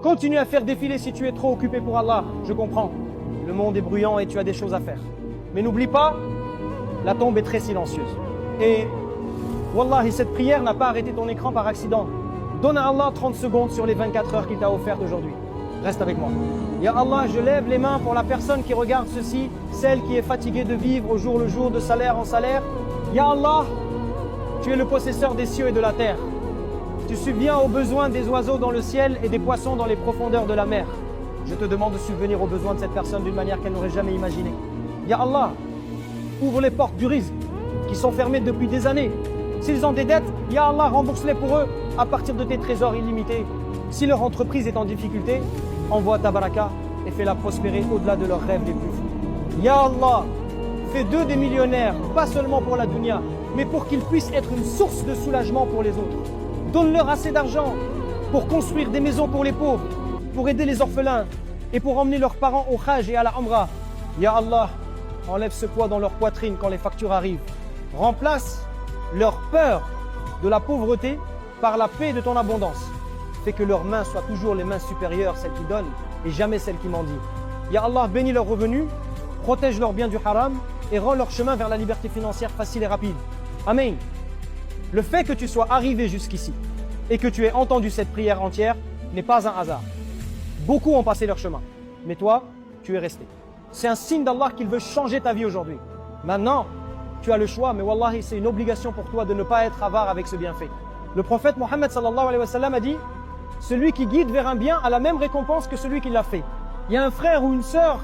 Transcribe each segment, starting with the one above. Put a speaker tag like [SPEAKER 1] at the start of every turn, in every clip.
[SPEAKER 1] Continue à faire défiler si tu es trop occupé pour Allah, je comprends. Le monde est bruyant et tu as des choses à faire. Mais n'oublie pas, la tombe est très silencieuse. Et Wallahi, cette prière n'a pas arrêté ton écran par accident. Donne à Allah 30 secondes sur les 24 heures qu'il t'a offertes aujourd'hui. Reste avec moi. Ya Allah, je lève les mains pour la personne qui regarde ceci, celle qui est fatiguée de vivre au jour le jour, de salaire en salaire. Ya Allah, tu es le possesseur des cieux et de la terre. Tu subviens aux besoins des oiseaux dans le ciel et des poissons dans les profondeurs de la mer. Je te demande de subvenir aux besoins de cette personne d'une manière qu'elle n'aurait jamais imaginée. Ya Allah, ouvre les portes du rizq qui sont fermées depuis des années. S'ils ont des dettes, Ya Allah, rembourse-les pour eux à partir de tes trésors illimités. Si leur entreprise est en difficulté, envoie ta baraka et fais-la prospérer au-delà de leurs rêves les plus fous. Ya Allah, fais d'eux des millionnaires, pas seulement pour la dunya, mais pour qu'ils puissent être une source de soulagement pour les autres. Donne-leur assez d'argent pour construire des maisons pour les pauvres, pour aider les orphelins et pour emmener leurs parents au Hajj et à la Umrah. Ya Allah, enlève ce poids dans leur poitrine quand les factures arrivent. Remplace leur peur de la pauvreté par la paix de ton abondance. Fais que leurs mains soient toujours les mains supérieures, celles qui donnent, et jamais celles qui mendient. Ya Allah, bénis leurs revenus, protège leurs biens du haram et rend leur chemin vers la liberté financière facile et rapide. Amen. Le fait que tu sois arrivé jusqu'ici et que tu aies entendu cette prière entière n'est pas un hasard. Beaucoup ont passé leur chemin, mais toi, tu es resté. C'est un signe d'Allah qu'il veut changer ta vie aujourd'hui. Maintenant, tu as le choix, mais wallahi, c'est une obligation pour toi de ne pas être avare avec ce bienfait. Le prophète Mohammed sallallahu alayhi wa sallam a dit « Celui qui guide vers un bien a la même récompense que celui qui l'a fait. » Il y a un frère ou une sœur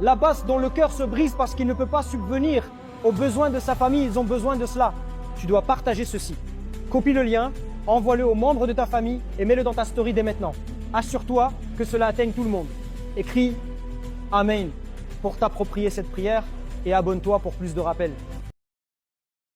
[SPEAKER 1] là-bas dont le cœur se brise parce qu'il ne peut pas subvenir aux besoins de sa famille, ils ont besoin de cela. Tu dois partager ceci. Copie le lien, envoie-le aux membres de ta famille et mets-le dans ta story dès maintenant. Assure-toi que cela atteigne tout le monde. Écris Amen pour t'approprier cette prière et abonne-toi pour plus de rappels.